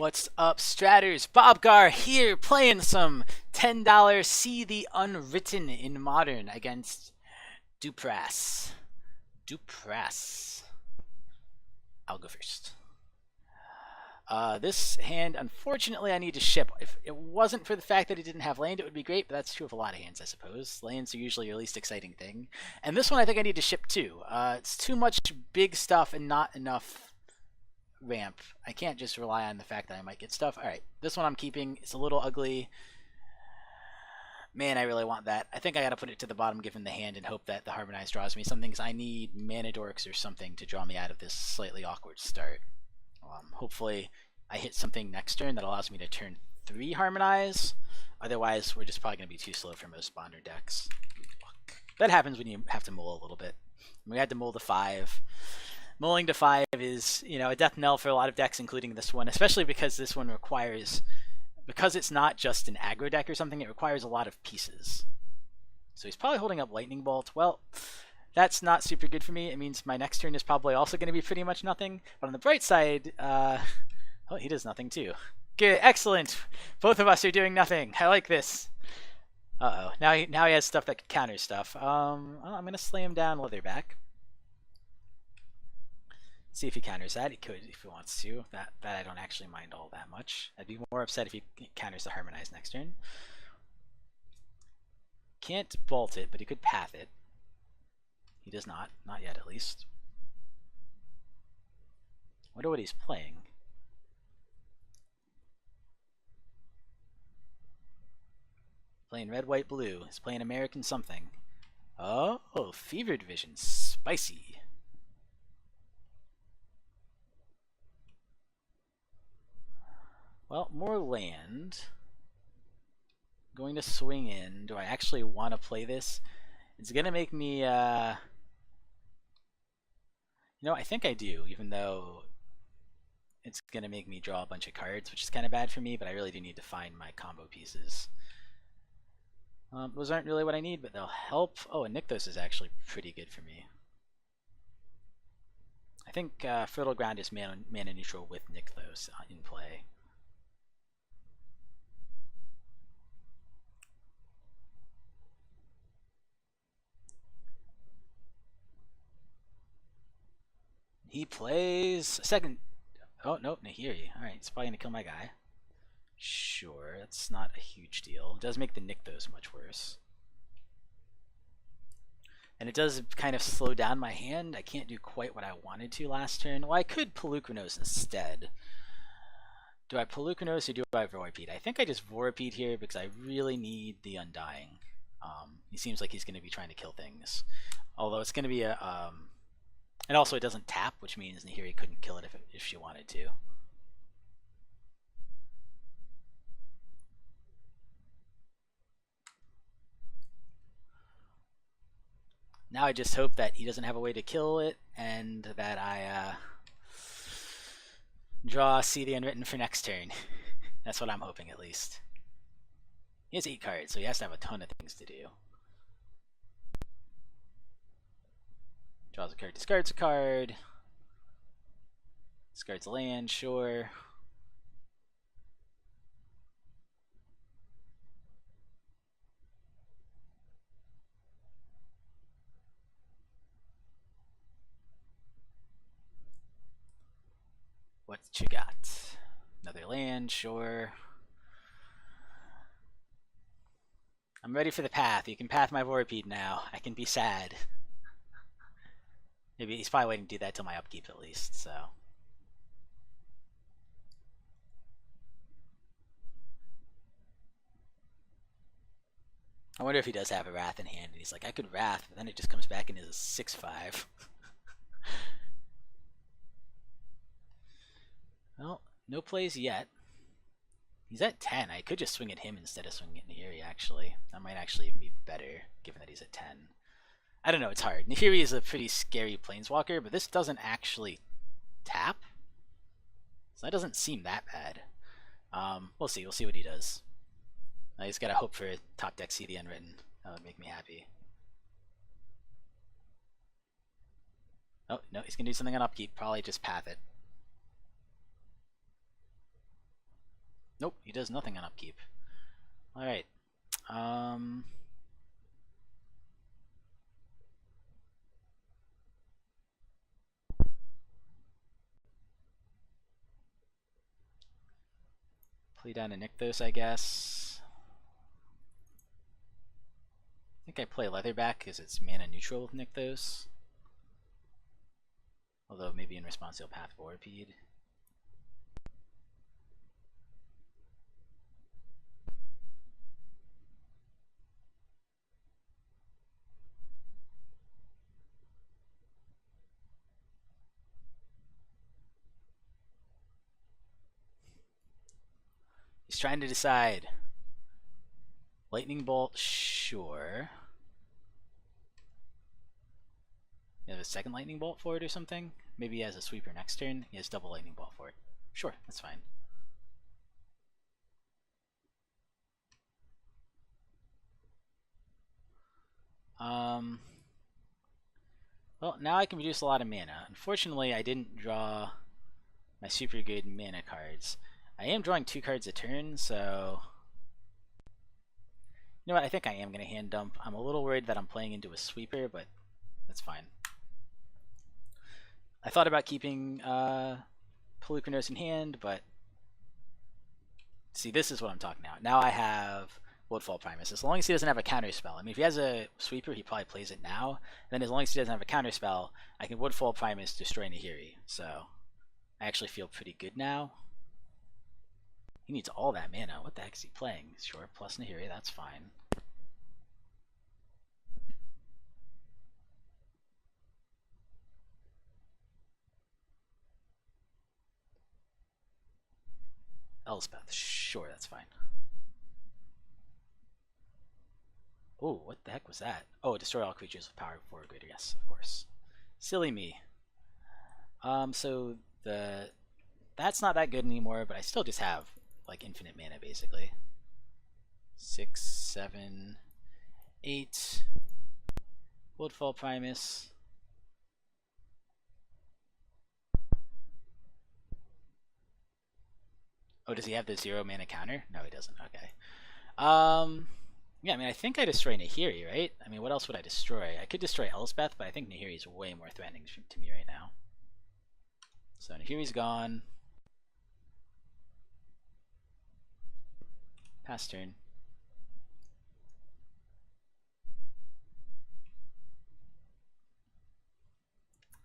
What's up, Stratters? Bobgar here, playing some $10 See the Unwritten in Modern against Dupras. I'll go first. This hand, unfortunately, I need to ship. If it wasn't for the fact that it didn't have land, it would be great, but that's true of a lot of hands, I suppose. Lands are usually your least exciting thing. And this one I think I need to ship too. It's too much big stuff and not enough ramp. I can't just rely on the fact that I might get stuff. Alright, this one I'm keeping. It's a little ugly. Man, I really want that. I think I gotta put it to the bottom given the hand and hope that the Harmonize draws me something, because I need mana dorks or something to draw me out of this slightly awkward start. Hopefully I hit something next turn that allows me to turn 3 Harmonize. Otherwise, we're just probably going to be too slow for most Bonder decks. That happens when you have to mull a little bit. We had to mull to 5. Mulling to 5 is, a death knell for a lot of decks, including this one, especially because this one requires, because it's not just an aggro deck or something, it requires a lot of pieces. So he's probably holding up Lightning Bolt. Well, that's not super good for me. It means my next turn is probably also going to be pretty much nothing. But on the bright side, oh, he does nothing too. Good, excellent. Both of us are doing nothing. I like this. Uh-oh. Now he has stuff that could counter stuff. I'm going to slay him down Leatherback. See if he counters that. He could if he wants to. That I don't actually mind all that much. I'd be more upset if he counters the Harmonize next turn. Can't bolt it, but he could path it. He does not. Not yet, at least. Wonder what he's playing. Playing red, white, blue. He's playing American something. Oh, Fevered Vision. Spicy. Well, more land. Going to swing in. Do I actually want to play this? It's going to make me... I think I do, even though it's going to make me draw a bunch of cards, which is kind of bad for me, but I really do need to find my combo pieces. Those aren't really what I need, but they'll help. Oh, and Nykthos is actually pretty good for me. I think Fertile Ground is mana neutral with Nykthos in play. He plays second. Oh, no, Nahiri. Alright, he's probably going to kill my guy. Sure, that's not a huge deal. It does make the Nykthos much worse. And it does kind of slow down my hand. I can't do quite what I wanted to last turn. Well, I could Polukranos instead. Do I Polukranos or do I Vorapede? I think I just Vorapede here because I really need the Undying. He seems like he's going to be trying to kill things. Although it's going to be a... And also it doesn't tap, which means Nahiri couldn't kill it if she wanted to. Now I just hope that he doesn't have a way to kill it, and that I draw See the Unwritten for next turn. That's what I'm hoping, at least. He has 8 cards, so he has to have a ton of things to do. Draws a card, discards a card. Discards a land, sure. What you got? Another land, sure. I'm ready for the path. You can path my Vorapede now. I can be sad. Maybe he's probably waiting to do that till my upkeep at least, so. I wonder if he does have a Wrath in hand, and he's like, I could Wrath, but then it just comes back and is a 6/5. Well, no plays yet. He's at 10. I could just swing at him instead of swinging at Nahiri, actually. That might actually even be better, given that he's at 10. I don't know, it's hard. Nahiri is a pretty scary planeswalker, but this doesn't actually tap. So that doesn't seem that bad. We'll see what he does. I just gotta hope for top deck See the Unwritten. That would make me happy. Oh, no, he's gonna do something on upkeep. Probably just path it. Nope, he does nothing on upkeep. Alright. Play down a Nykthos, I guess. I think I play Leatherback because it's mana neutral with Nykthos. Although maybe in response he'll path Vorapede. He's trying to decide. Lightning Bolt, sure. You have a second Lightning Bolt for it or something? Maybe he has a sweeper next turn. He has double Lightning Bolt for it. Sure, that's fine. Well, now I can reduce a lot of mana. Unfortunately, I didn't draw my super good mana cards. I am drawing 2 cards a turn, so... You know what, I think I am going to hand dump. I'm a little worried that I'm playing into a sweeper, but that's fine. I thought about keeping Polukranos in hand, but... See, this is what I'm talking about. Now I have Woodfall Primus. As long as he doesn't have a counter spell. I mean, if he has a sweeper, he probably plays it now. Then as long as he doesn't have a counter spell, I can Woodfall Primus, destroy Nahiri. So I actually feel pretty good now. He needs all that mana. What the heck is he playing? Sure, plus Nahiri, that's fine. Elspeth, sure, that's fine. Oh, what the heck was that? Oh, destroy all creatures with power of 4 or greater. Yes, of course. Silly me. So that's not that good anymore, but I still just have like infinite mana basically. 6, 7, 8. Woodfall Primus. Oh, does he have the 0 mana counter? No, he doesn't. Okay. Yeah, I mean, I think I destroy Nahiri, right? I mean, what else would I destroy? I could destroy Elspeth, but I think Nahiri is way more threatening to me right now. So Nahiri's gone. Pass turn.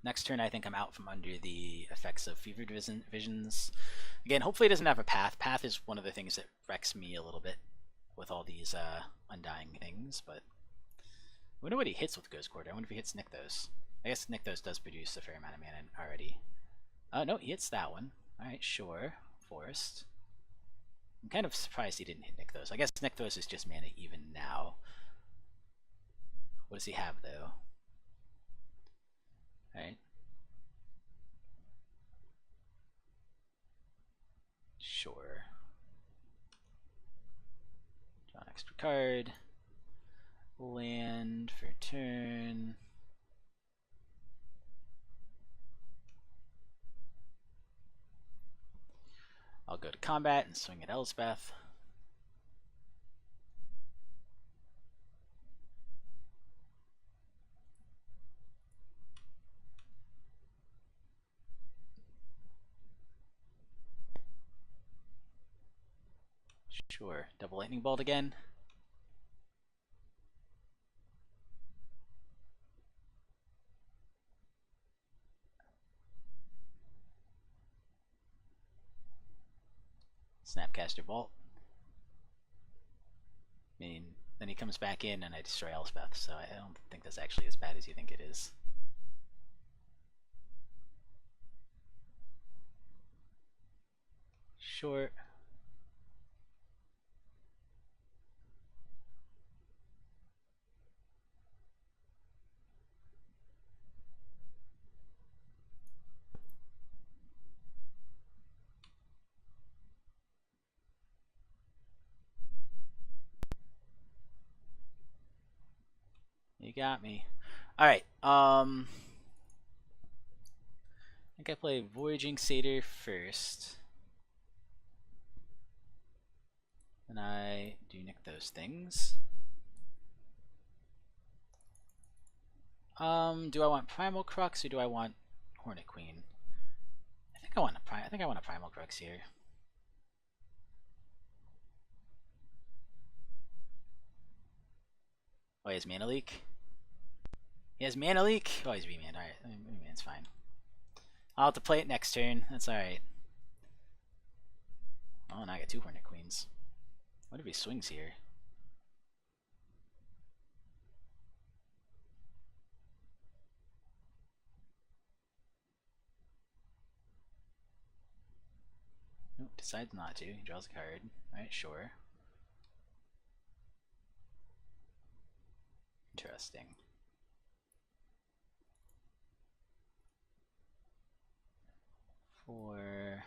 Next turn, I think I'm out from under the effects of Fevered Visions. Again, hopefully it doesn't have a path. Path is one of the things that wrecks me a little bit with all these undying things, but I wonder what he hits with Ghost Quarter. I wonder if he hits Nykthos. I guess Nykthos does produce a fair amount of mana already. No, he hits that one. Alright, sure. Forest. I'm kind of surprised he didn't hit Nykthos. I guess Nykthos is just mana even now. What does he have, though? Alright. Sure. Draw an extra card. Land for turn. I'll go to combat and swing at Elspeth. Sure. Double Lightning Bolt again. Snapcaster Bolt. I mean, then he comes back in and I destroy Elspeth, so I don't think that's actually as bad as you think it is. Sure. You got me. Alright, I think I play Voyaging Satyr first. And I do Nykthos things. Do I want Primalcrux or do I want Hornet Queen? I think I want a Primalcrux here. Oh, he has Mana Leak? He has Mana Leak? Oh, he's Remand. Alright, Remand's fine. I'll have to play it next turn. That's alright. Oh, now I got 2 Hornet Queens. What if he swings here? Nope, decides not to. He draws a card. Alright, sure. Interesting. For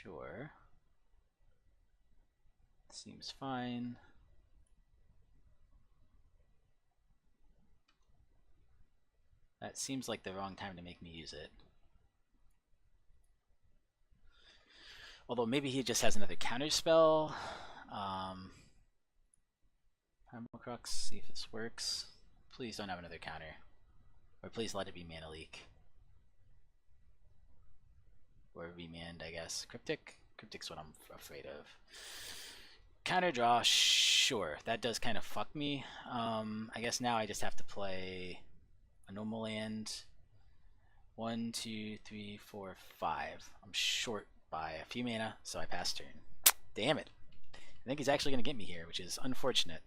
sure. Seems fine. That seems like the wrong time to make me use it. Although maybe he just has another counter spell. Primalcrux, see if this works. Please don't have another counter. Or please let it be Mana Leak. Or Remand, I guess. Cryptic? Cryptic's what I'm afraid of. Counter draw, sure. That does kind of fuck me. I guess now I just have to play a normal land. 1, 2, 3, 4, 5. I'm short by a few mana, so I pass turn. Damn it. I think he's actually going to get me here, which is unfortunate.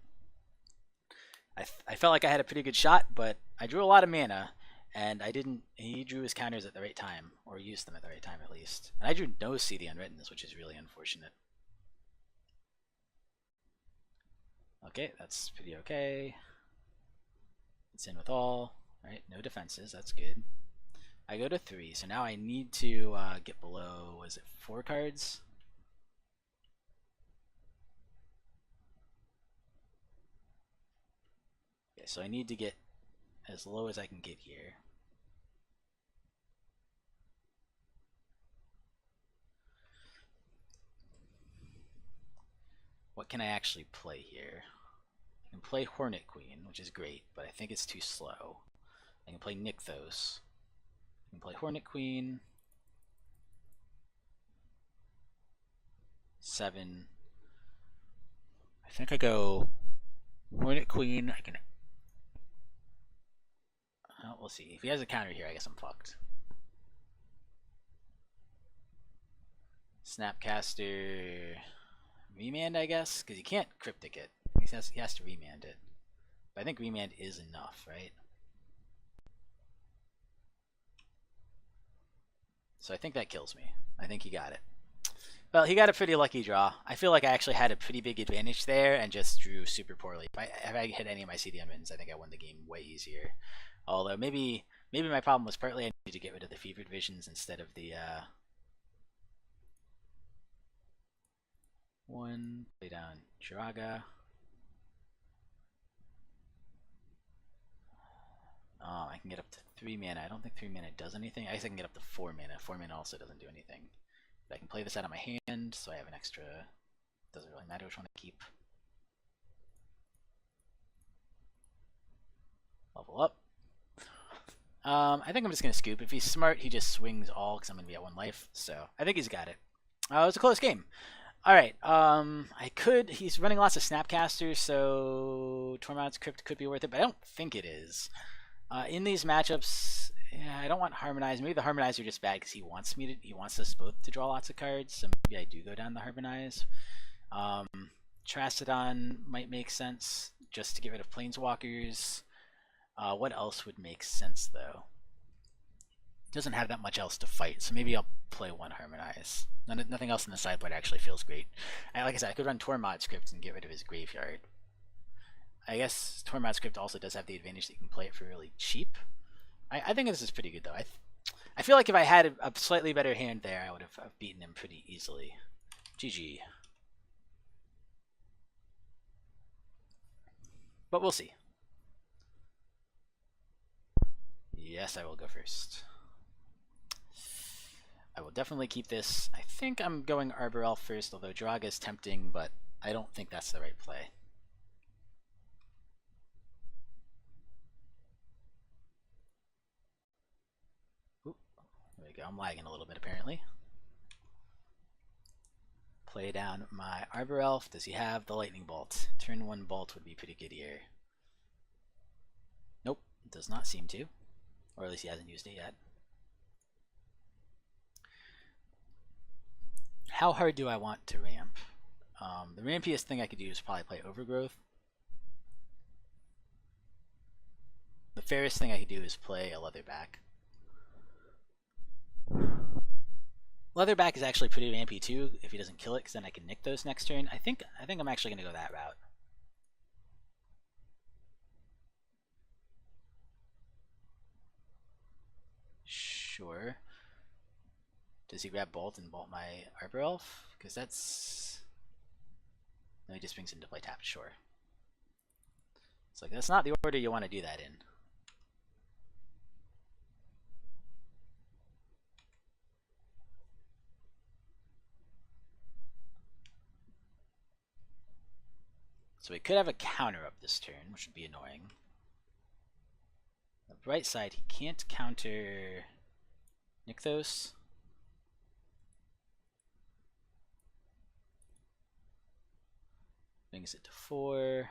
I felt like I had a pretty good shot, but I drew a lot of mana, and I didn't. He drew his counters at the right time, or used them at the right time at least. And I drew no See the Unwritten, which is really unfortunate. Okay, that's pretty okay. It's in with all. Right, no defenses, that's good. I go to 3, so now I need to get below, was it 4 cards? Okay, so I need to get as low as I can get here. What can I actually play here? I can play Hornet Queen, which is great, but I think it's too slow. I can play Nykthos. I can play Hornet Queen. 7. I think I go Hornet Queen. I can. We'll see. If he has a counter here, I guess I'm fucked. Snapcaster. Remand, I guess? Because he can't Cryptic it. He has to Remand it. But I think Remand is enough, right? So I think that kills me. I think he got it. Well, he got a pretty lucky draw. I feel like I actually had a pretty big advantage there and just drew super poorly. If I hit any of my CD Unwrittens, I think I won the game way easier. Although maybe my problem was partly I needed to get rid of the Fevered Visions instead of the 1, play down Joraga. I can get up to 3 mana. I don't think 3 mana does anything. I guess I can get up to 4 mana. 4 mana also doesn't do anything. But I can play this out of my hand, so I have an extra. Doesn't really matter which one I keep. Level up. I think I'm just going to scoop. If he's smart, he just swings all because I'm going to be at 1 life. So I think he's got it. It was a close game. Alright, he's running lots of Snapcasters, so Tormod's Crypt could be worth it, but I don't think it is. In these matchups, yeah, I don't want Harmonize. Maybe the Harmonize are just bad because he wants us both to draw lots of cards, so maybe I do go down the Harmonize. Terastodon might make sense just to get rid of Planeswalkers. What else would make sense, though? Doesn't have that much else to fight, so maybe I'll play 1 Harmonize. Nothing else in the sideboard actually feels great. Like I said, I could run Tormod's Crypt and get rid of his graveyard. I guess Tormod's Crypt also does have the advantage that you can play it for really cheap. I think this is pretty good, though. I feel like if I had a slightly better hand there, I would have beaten him pretty easily. GG. But we'll see. Yes, I will go first. I will definitely keep this. I think I'm going Arbor Elf first, although Joraga is tempting, but I don't think that's the right play. Oop, there we go. I'm lagging a little bit apparently. Play down my Arbor Elf. Does he have the Lightning Bolt? Turn 1 Bolt would be pretty good here. Nope, does not seem to. Or at least he hasn't used it yet. How hard do I want to ramp? The rampiest thing I could do is probably play Overgrowth. The fairest thing I could do is play a Leatherback. Leatherback is actually pretty rampy too if he doesn't kill it, because then I can Nykthos next turn. I think I'm actually going to go that route. Sure. Does he grab Bolt and Bolt my Arbor Elf? Because that's... No, he just brings into play tapped. Sure. It's like, that's not the order you want to do that in. So he could have a counter up this turn, which would be annoying. On the bright side, he can't counter Nykthos. Brings it to 4.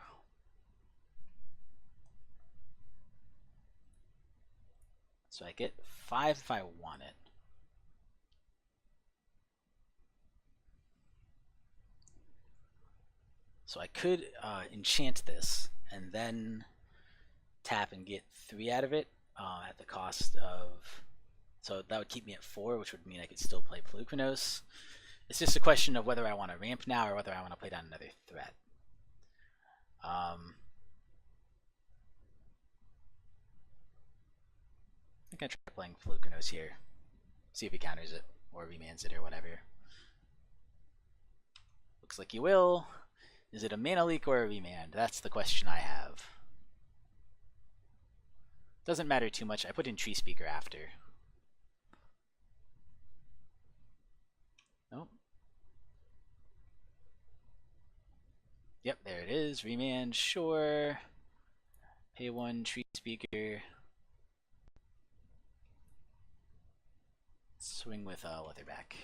So I get 5 if I want it. So I could enchant this and then tap and get 3 out of it at the cost of... So that would keep me at 4, which would mean I could still play Polukranos. It's just a question of whether I want to ramp now or whether I want to play down another threat. I think I try playing Polukranos here. See if he counters it or remands it or whatever. Looks like you will. Is it a mana leak or a remand? That's the question I have. Doesn't matter too much. I put in Treespeaker after. Nope. Yep, there it is. Remand, sure. Pay 1, Treespeaker. Swing with Leatherback.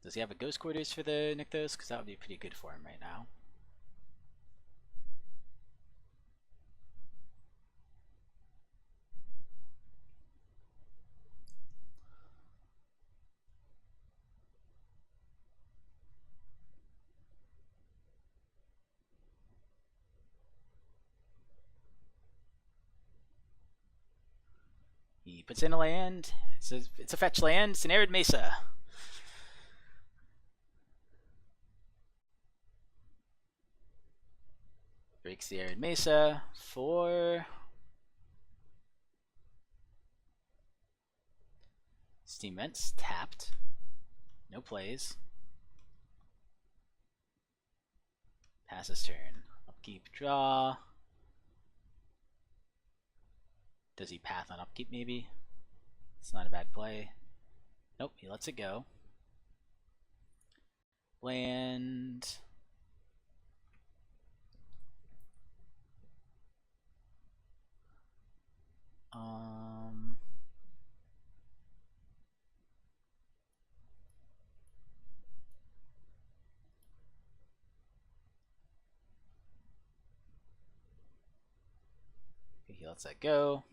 Does he have a Ghost Quarters for the Nykthos? Because that would be pretty good for him right now. He puts in a land. It's a fetch land. It's an Arid Mesa. Breaks the Arid Mesa for Steam Vents tapped. No plays. Passes turn. Upkeep, draw. Does he path on upkeep maybe? It's not a bad play. Nope, he lets it go. Land. Okay, he lets that go.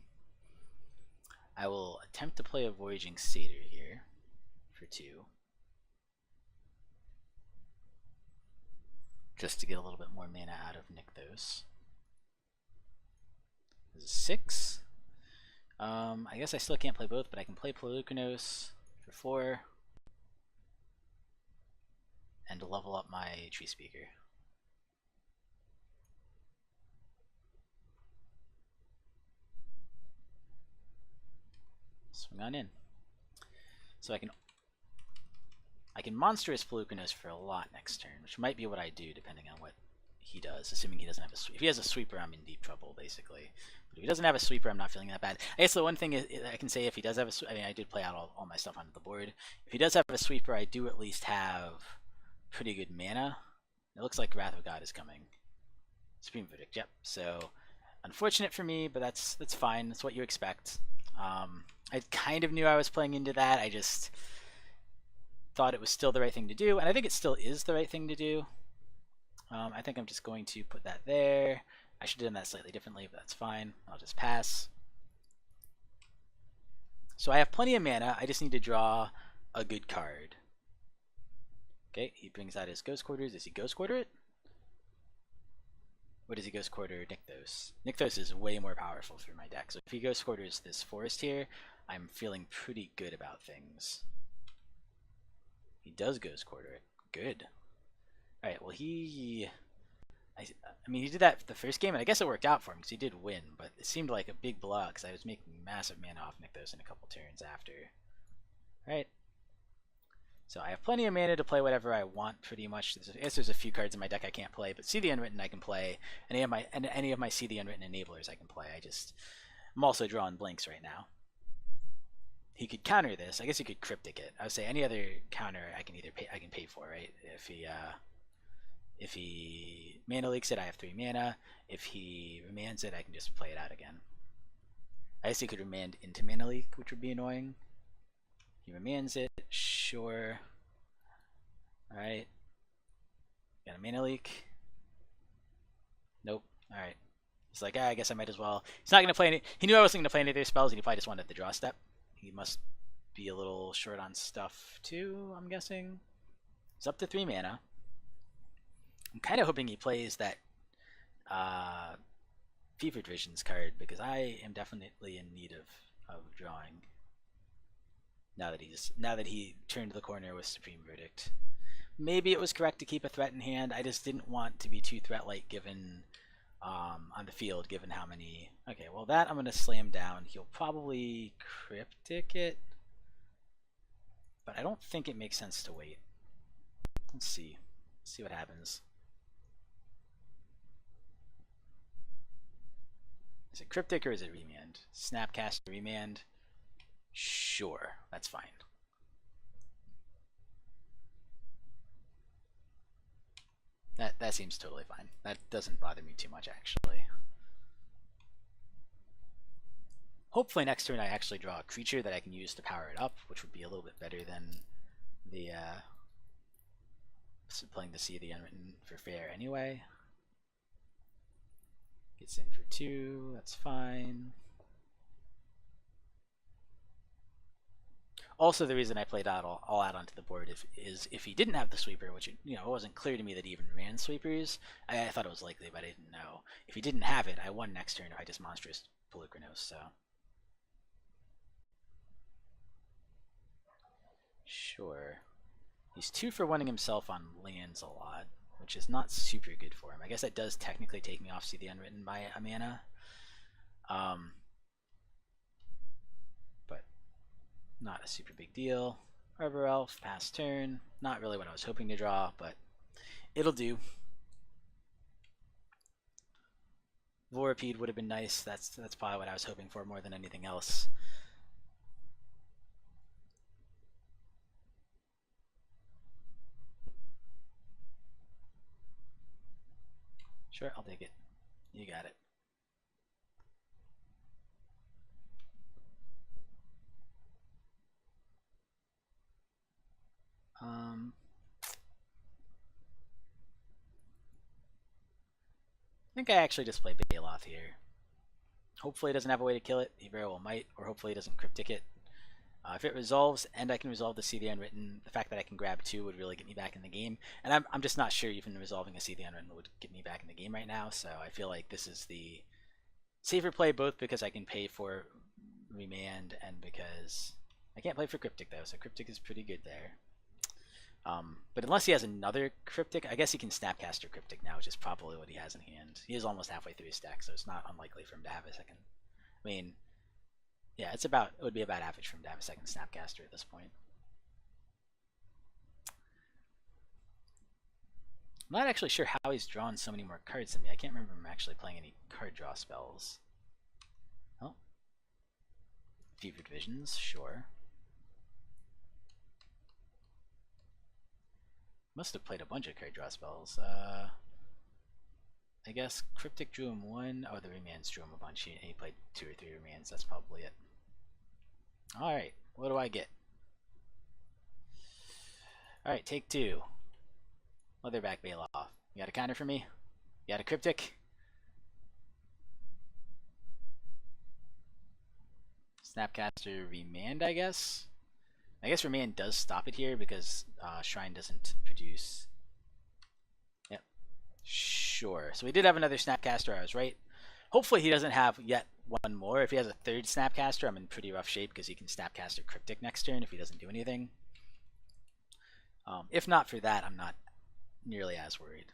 I will attempt to play a Voyaging Satyr here for 2. Just to get a little bit more mana out of Nykthos. This is 6. I guess I still can't play both, but I can play Polukranos for 4. And to level up my Treespeaker. Swing on in. So I can I can monstrous Polukranos for a lot next turn, which might be what I do depending on what he does, assuming he doesn't have a sweeper. If he has a sweeper, I'm in deep trouble, basically. But if he doesn't have a sweeper, I'm not feeling that bad. I guess the one thing is, I can say if he does have a I mean, I did play out all my stuff onto the board. If he does have a sweeper, I do at least have pretty good mana. It looks like Wrath of God is coming. Supreme Verdict, yep. So, unfortunate for me, but that's fine. That's what you expect. I kind of knew I was playing into that. I just thought it was still the right thing to do, and I think it still is the right thing to do. I think I'm just going to put that there. I should have done that slightly differently, but that's fine. I'll just pass. So I have plenty of mana. I just need to draw a good card. Okay, he brings out his Ghost Quarters. Does he Ghost Quarter it? What does he Ghost Quarter? Nykthos. Nykthos is way more powerful through my deck. So if he Ghost Quarters this forest here, I'm feeling pretty good about things. He does Ghost Quarter it. Good. Alright, well I mean, he did that the first game, and I guess it worked out for him because he did win, but it seemed like a big blow because I was making massive mana off Nykthos in a couple turns after. Alright. So I have plenty of mana to play whatever I want, pretty much. I guess there's a few cards in my deck I can't play, but See the Unwritten I can play. Any of my See the Unwritten enablers I can play. I'm also drawing blanks right now. He could counter this. I guess he could cryptic it. I would say any other counter I can pay for, right? If he mana leaks it, I have 3 mana. If he remands it, I can just play it out again. I guess he could remand into mana leak, which would be annoying. He remands it, sure. Alright. Got a mana leak. Nope. Alright. He's like, I guess I might as well. He's not going to play any. He knew I wasn't going to play any of their spells, and he probably just wanted the draw step. He must be a little short on stuff, too, I'm guessing. He's up to 3 mana. I'm kind of hoping he plays that Fevered Visions card, because I am definitely in need of drawing. Now that he turned the corner with Supreme Verdict. Maybe it was correct to keep a threat in hand. I just didn't want to be too threat-like given on the field, given how many. Okay, well that I'm gonna slam down. He'll probably cryptic it, but I don't think it makes sense to wait. Let's see. Let's see what happens. Is it cryptic or is it remand? Snapcast remand. Sure, that's fine. That seems totally fine. That doesn't bother me too much, actually. Hopefully next turn I actually draw a creature that I can use to power it up, which would be a little bit better than the playing the See the Unwritten for fair anyway. Gets in for 2, that's fine. Also, the reason I played all out onto the board is if he didn't have the sweeper, which it wasn't clear to me that he even ran sweepers. I thought it was likely, but I didn't know. If he didn't have it, I won next turn if I just monstrous Polukranos. So sure, he's 2 for 1ing himself on lands a lot, which is not super good for him. I guess that does technically take me off See the Unwritten by a mana. But not a super big deal. Arbor Elf, pass turn. Not really what I was hoping to draw, but it'll do. Vorapede would have been nice. That's probably what I was hoping for more than anything else. Sure, I'll take it. You got it. I think I actually just play Baloth here. Hopefully it doesn't have a way to kill it. He very well might, or hopefully it doesn't cryptic it. If it resolves and I can resolve the See the Unwritten, the fact that I can grab 2 would really get me back in the game. And I'm just not sure even resolving a See the Unwritten would get me back in the game right now. So I feel like this is the safer play, both because I can pay for remand and because I can't play for cryptic though. So cryptic is pretty good there. But unless he has another cryptic, I guess he can Snapcaster cryptic now, which is probably what he has in hand. He is almost halfway through his stack, so it's not unlikely for him to have a second. I mean, yeah, it would be about average for him to have a second Snapcaster at this point. I'm not actually sure how he's drawn so many more cards than me. I can't remember him actually playing any card draw spells. Oh. Fevered Visions, sure. Must have played a bunch of card draw spells. I guess Cryptic drew him one. Oh, the Remands drew him a bunch. He played 2 or 3 Remands. That's probably it. Alright, what do I get? Alright, take 2. Leatherback Baloth. You got a counter for me? You got a Cryptic? Snapcaster Remand, I guess? I guess Remand does stop it here because Shrine doesn't produce. Yep. Sure. So we did have another Snapcaster, I was right. Hopefully he doesn't have yet one more. If he has a 3rd Snapcaster, I'm in pretty rough shape because he can Snapcaster Cryptic next turn if he doesn't do anything. If not for that, I'm not nearly as worried.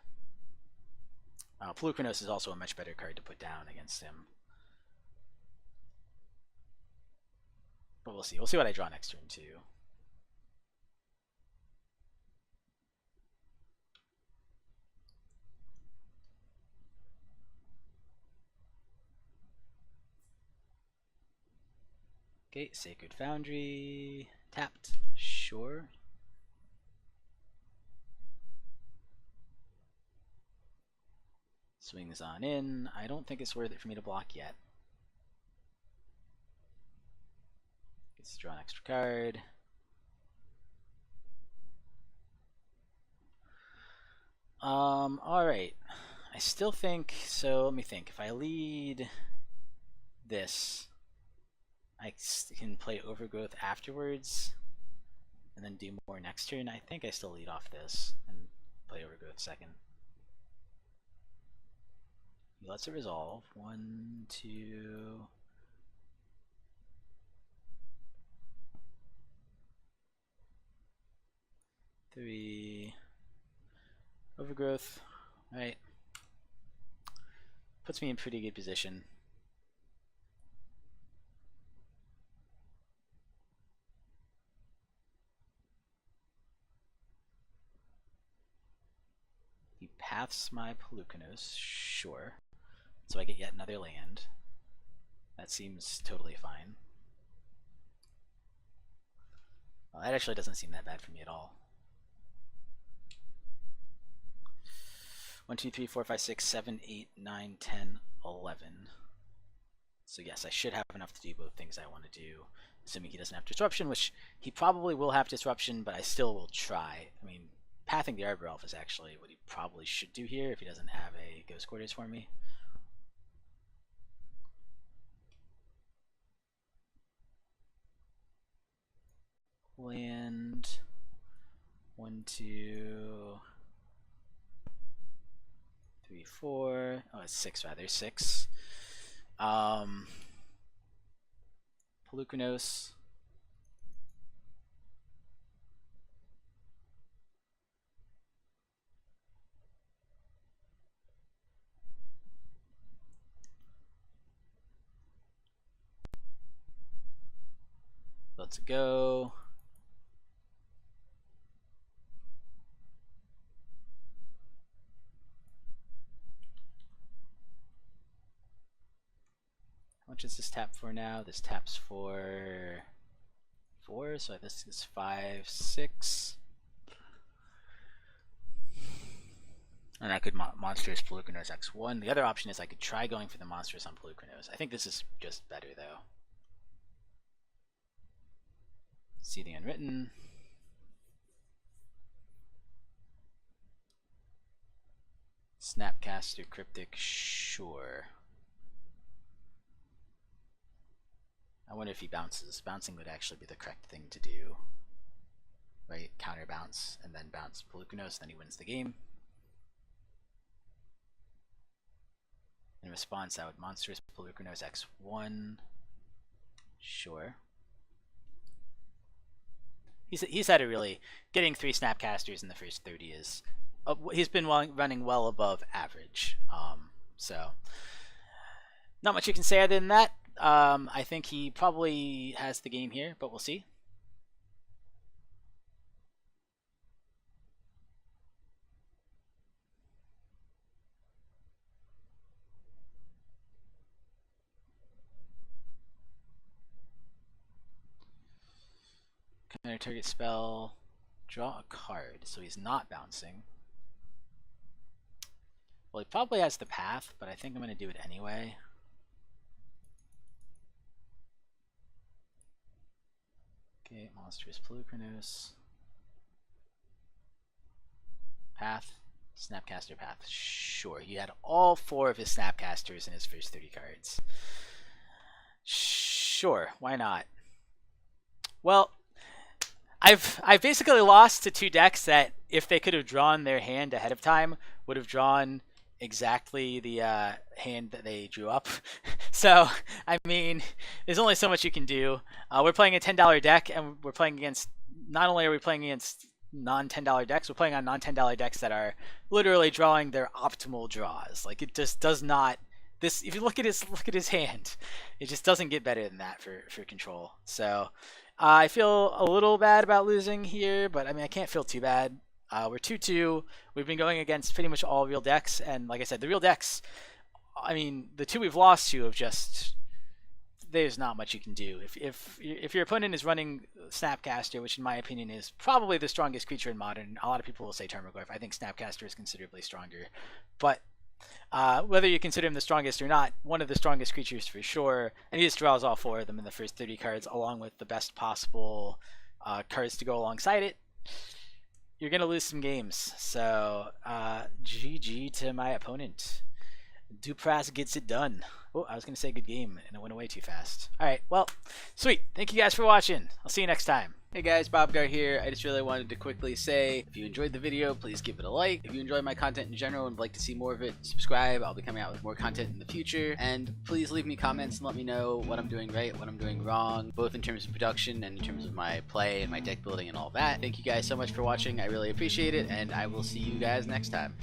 Polukranos is also a much better card to put down against him. But we'll see. We'll see what I draw next turn too. Okay, Sacred Foundry. Tapped. Sure. Swings on in. I don't think it's worth it for me to block yet. Gets to draw an extra card. Alright. I still think, so let me think. If I lead this, I can play Overgrowth afterwards and then do more next turn. I think I still lead off this and play Overgrowth second. He lets it resolve. 1, 2. 3. Overgrowth. Alright. Puts me in pretty good position. He paths my Polukranos, sure. So I get yet another land. That seems totally fine. Well, that actually doesn't seem that bad for me at all. 1, 2, 3, 4, 5, 6, 7, 8, 9, 10, 11. So yes, I should have enough to do both things I want to do, assuming he doesn't have disruption, which he probably will have disruption, but I still will try. I mean, pathing the Arbor Elf is actually what he probably should do here if he doesn't have a Ghost Quarters for me. Land. 1, 2, 3, 4. Oh, it's 6 rather. 6. Polukranos. Let's go. How much is this tap for now? This tap's for 4, so this is 5, 6. And I could Monstrous Polukranos X1. The other option is I could try going for the Monstrous on Polukranos. I think this is just better though. See the Unwritten. Snapcaster Cryptic, sure. I wonder if he bounces. Bouncing would actually be the correct thing to do. Right? Counter bounce and then bounce Polukranos, then he wins the game. In response, I would Monstrous Polukranos X1. Sure. He's had a really getting 3 Snapcasters in the first 30 is he's been running well above average. So not much you can say other than that. I think he probably has the game here, but we'll see. Another target spell. Draw a card. So he's not bouncing. Well, he probably has the path, but I think I'm going to do it anyway. Okay, monstrous Polukranos. Path. Snapcaster path. Sure, he had all 4 of his Snapcasters in his first 30 cards. Sure, why not? Well, I've basically lost to 2 decks that, if they could have drawn their hand ahead of time, would have drawn exactly the hand that they drew up. So, I mean, there's only so much you can do. We're playing a $10 deck, and we're playing against, not only are we playing against non-$10 decks, we're playing on non-$10 decks that are literally drawing their optimal draws. Like, it just does not, this, if you look at his hand, it just doesn't get better than that for control. So I feel a little bad about losing here, but I mean, I can't feel too bad. We're 2-2. We've been going against pretty much all real decks, and like I said, the real decks, I mean, the 2 we've lost to have just, there's not much you can do. If your opponent is running Snapcaster, which in my opinion is probably the strongest creature in Modern, a lot of people will say Termagorph. I think Snapcaster is considerably stronger. But whether you consider him the strongest or not, one of the strongest creatures for sure, and he just draws all 4 of them in the first 30 cards, along with the best possible cards to go alongside it. You're going to lose some games. So, GG to my opponent. Dupras gets it done. Oh, I was going to say good game, and it went away too fast. Alright, well, sweet. Thank you guys for watching. I'll see you next time. Hey guys, Bobgar here. I just really wanted to quickly say, if you enjoyed the video, please give it a like. If you enjoy my content in general and would like to see more of it, subscribe. I'll be coming out with more content in the future. And please leave me comments and let me know what I'm doing right, what I'm doing wrong, both in terms of production and in terms of my play and my deck building and all that. Thank you guys so much for watching. I really appreciate it, and I will see you guys next time.